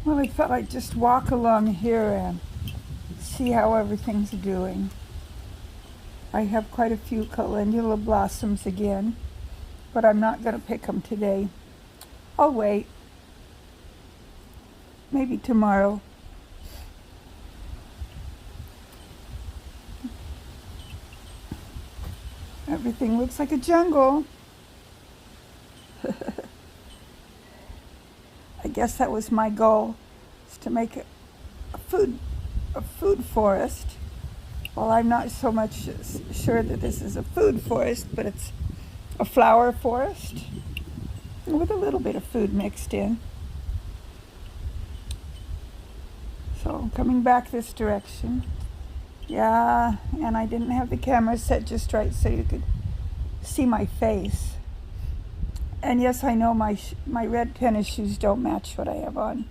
Well, I thought I'd just walk along here and see how everything's doing. I have quite a few calendula blossoms again, but I'm not going to pick them today. I'll wait. Maybe tomorrow. Everything looks like a jungle. I guess that was my goal, is to make a food forest. Well, I'm not so much sure that this is a food forest, but it's a flower forest with a little bit of food mixed in. So I'm coming back this direction. Yeah, and I didn't have the camera set just right so you could see my face. And yes, I know my red tennis shoes don't match what I have on.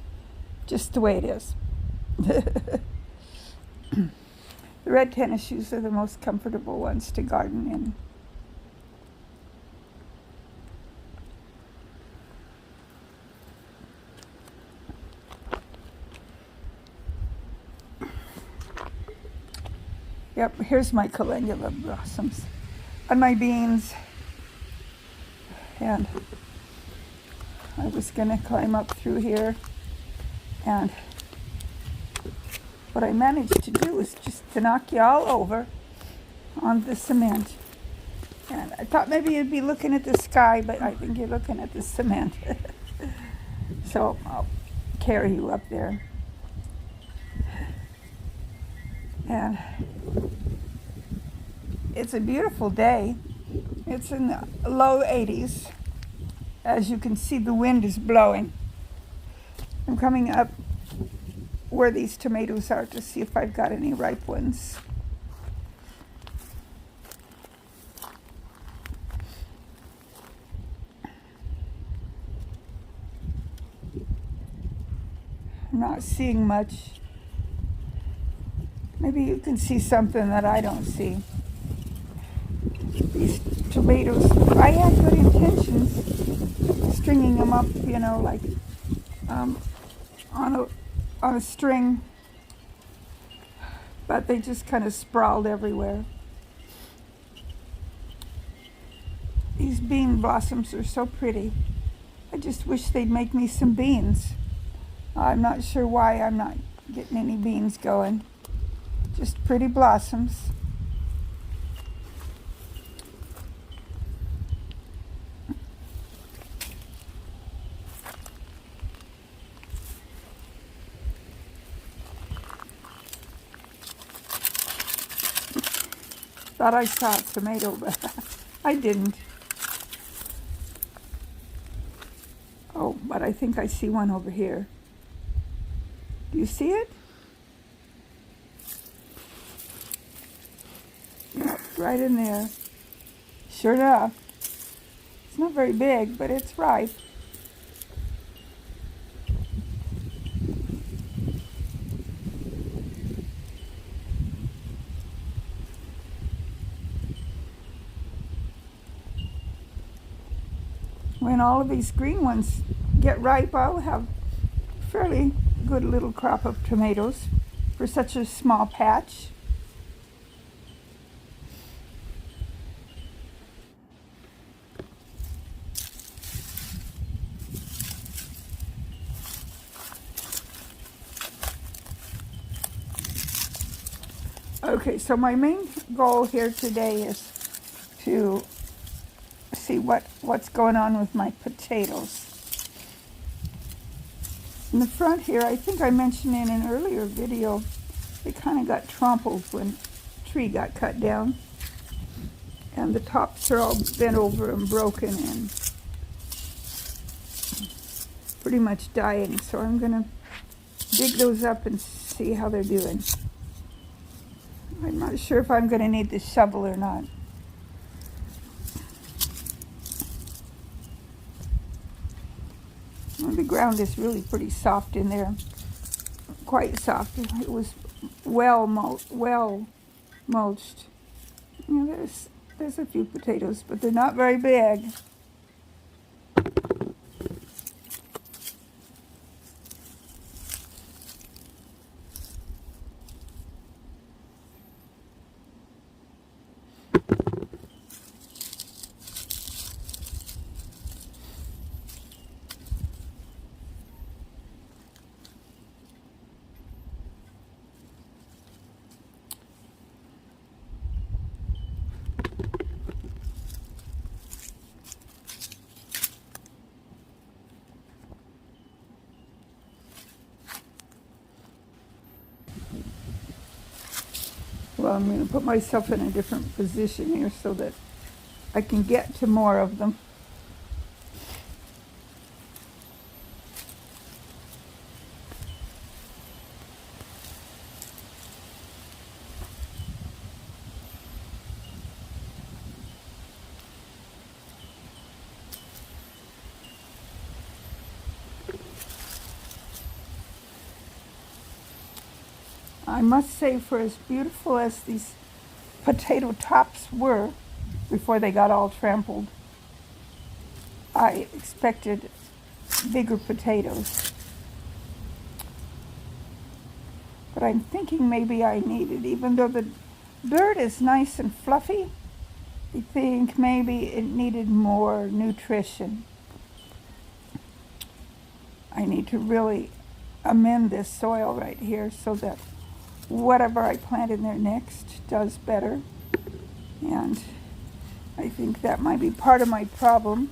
Just the way it is. The red tennis shoes are the most comfortable ones to garden in. Yep, here's my calendula blossoms on my beans. And I was gonna climb up through here, and what I managed to do was just to knock you all over on the cement. And I thought maybe you'd be looking at the sky, but I think you're looking at the cement. So I'll carry you up there. And it's a beautiful day. It's in the low 80s. As you can see, the wind is blowing. I'm coming up where these tomatoes are to see if I've got any ripe ones. I'm not seeing much. Maybe you can see something that I don't see. These tomatoes, I had good intentions stringing them up, you know, like on a string, but they just kind of sprawled everywhere. These bean blossoms are so pretty. I just wish they'd make me some beans. I'm not sure why I'm not getting any beans going. Just pretty blossoms. Thought I saw a tomato, but I didn't. Oh, but I think I see one over here. Do you see it? Yep, right in there. Sure enough. It's not very big, but it's ripe. When all of these green ones get ripe, I'll have a fairly good little crop of tomatoes for such a small patch. Okay, so my main goal here today is to see what's going on with my potatoes. In the front here, I think I mentioned in an earlier video, they kind of got trampled when a tree got cut down. And the tops are all bent over and broken and pretty much dying. So I'm going to dig those up and see how they're doing. I'm not sure if I'm going to need the shovel or not. Well, the ground is really pretty soft in there. Quite soft. It was well mulched. You know, there's a few potatoes, but they're not very big. Well, I'm going to put myself in a different position here so that I can get to more of them. I must say, for as beautiful as these potato tops were before they got all trampled, I expected bigger potatoes. But I'm thinking maybe I needed, even though the dirt is nice and fluffy, I think maybe it needed more nutrition. I need to really amend this soil right here so that whatever I plant in there next does better. And I think that might be part of my problem.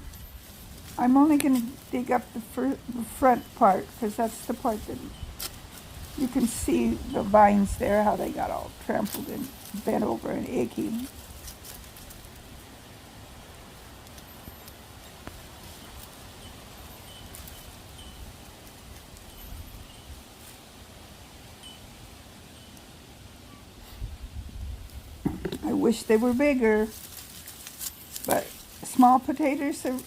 I'm only going to dig up the front part, because that's the part that you can see the vines there, how they got all trampled and bent over and icky. I wish they were bigger, but small potatoes are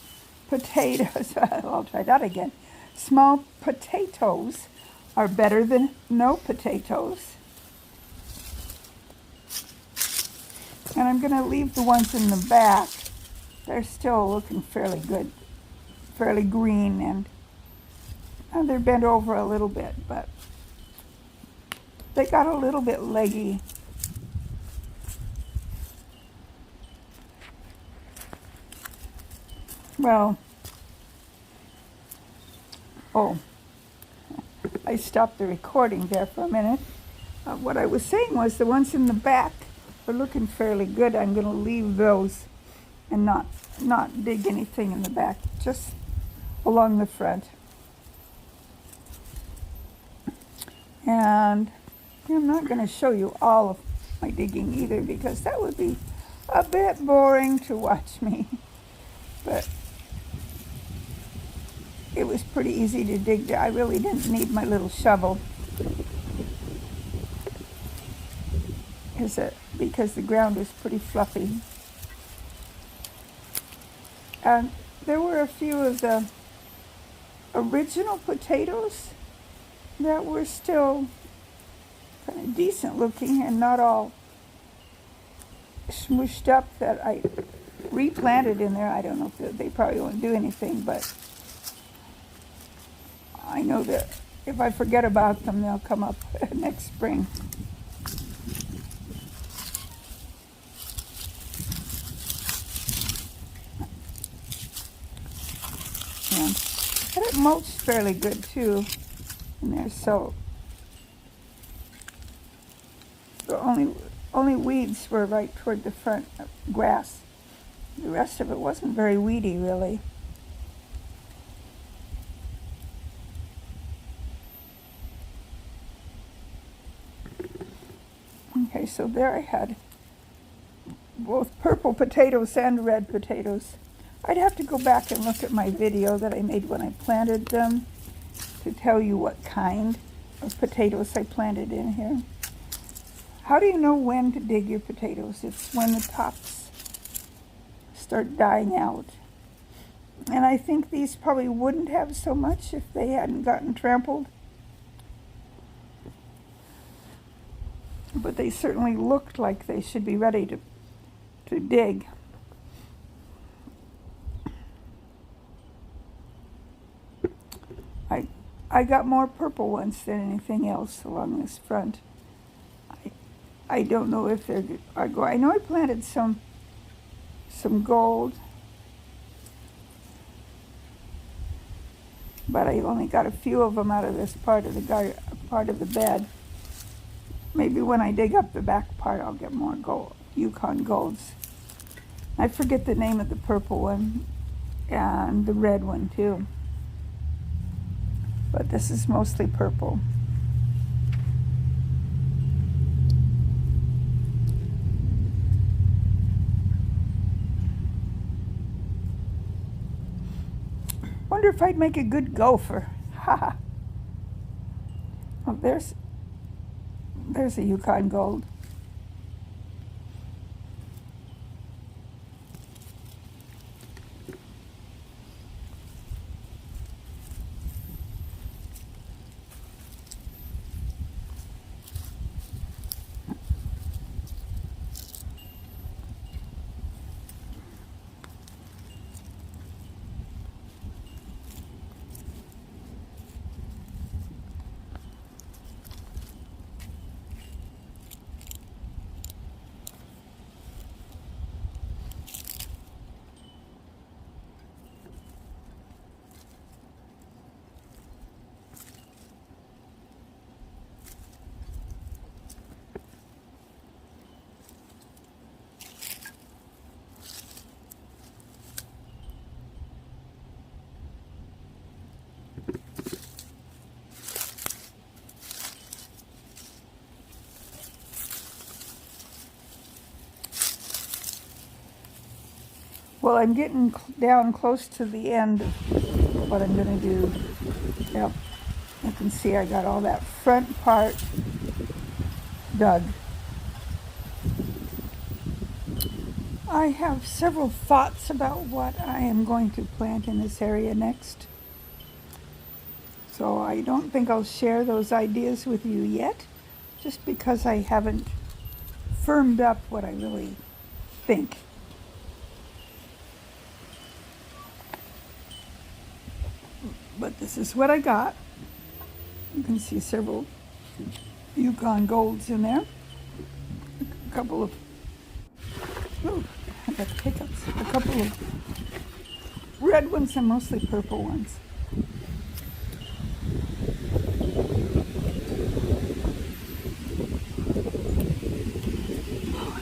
potatoes. I'll try that again. Small potatoes are better than no potatoes. And I'm going to leave the ones in the back. They're still looking fairly good, fairly green, and they're bent over a little bit, but they got a little bit leggy. Well, oh, I stopped the recording there for a minute. What I was saying was the ones in the back are looking fairly good. I'm going to leave those and not dig anything in the back, just along the front. And I'm not going to show you all of my digging either, because that would be a bit boring to watch me. But it was pretty easy to dig there. I really didn't need my little shovel because the ground was pretty fluffy. And there were a few of the original potatoes that were still kind of decent looking and not all smooshed up, that I replanted in there. I don't know if they probably won't do anything, but I know that if I forget about them, they'll come up next spring. And it mulched fairly good too in there, so the only weeds were right toward the front, grass. The rest of it wasn't very weedy, really. Okay, so there I had both purple potatoes and red potatoes. I'd have to go back and look at my video that I made when I planted them to tell you what kind of potatoes I planted in here. How do you know when to dig your potatoes? It's when the tops start dying out. And I think these probably wouldn't have so much if they hadn't gotten trampled. But they certainly looked like they should be ready to dig. I got more purple ones than anything else along this front. I don't know if they're going. I know I planted some gold, but I only got a few of them out of this part of the bed. Maybe when I dig up the back part, I'll get more gold, Yukon golds. I forget the name of the purple one and the red one too. But this is mostly purple. wonder if I'd make a good gopher. Ha! Well, there's a Yukon Gold. Well, I'm getting down close to the end of what I'm going to do. Yep, you can see I got all that front part dug. I have several thoughts about what I am going to plant in this area next. So I don't think I'll share those ideas with you yet, just because I haven't firmed up what I really think. But this is what I got. You can see several Yukon Golds in there. A couple of, ooh, I got the hiccups. A couple of red ones and mostly purple ones.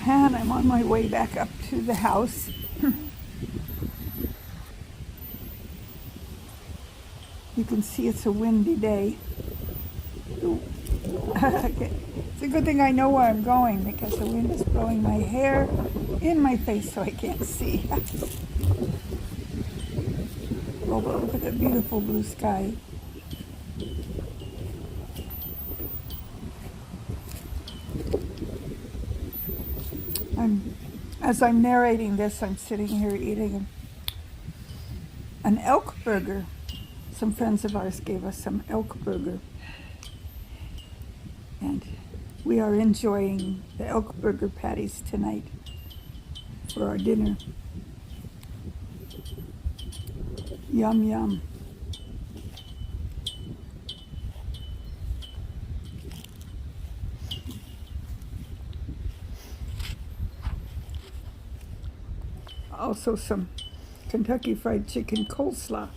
And I'm on my way back up to the house. You can see it's a windy day. It's a good thing I know where I'm going because the wind is blowing my hair in my face so I can't see. Oh, but look at that beautiful blue sky. As I'm narrating this, I'm sitting here eating an elk burger. Some friends of ours gave us some elk burger. And we are enjoying the elk burger patties tonight for our dinner. Yum, yum. Also some Kentucky Fried Chicken coleslaw.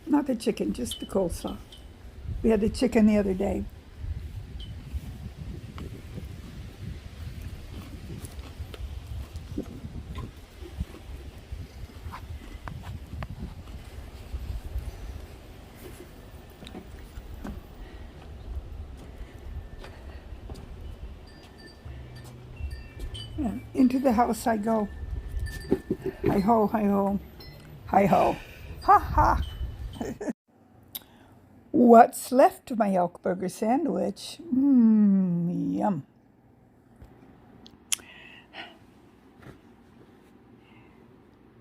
Not the chicken, just the coleslaw. We had the chicken the other day. And into the house I go. Hi ho, hi ho, hi ho. Ha ha. What's left of my elk burger sandwich? Yum.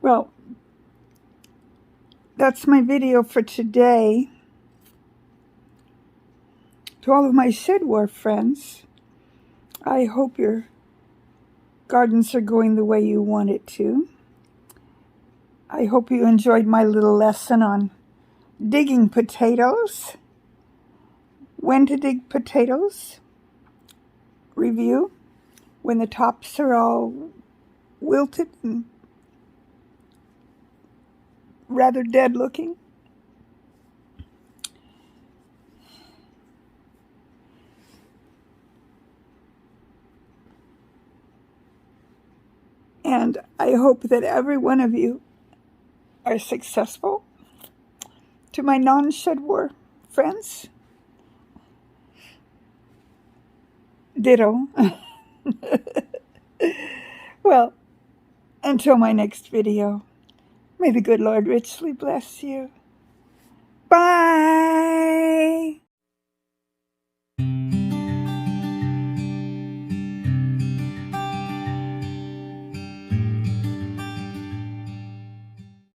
Well, that's my video for today. To all of my SHEDWAR friends, I hope your gardens are going the way you want it to. I hope you enjoyed my little lesson on digging potatoes, when to dig potatoes, review, when the tops are all wilted and rather dead looking. And I hope that every one of you are successful. To my non-SHEDWAR friends, ditto. Well, until my next video, May the good Lord richly bless you. Bye.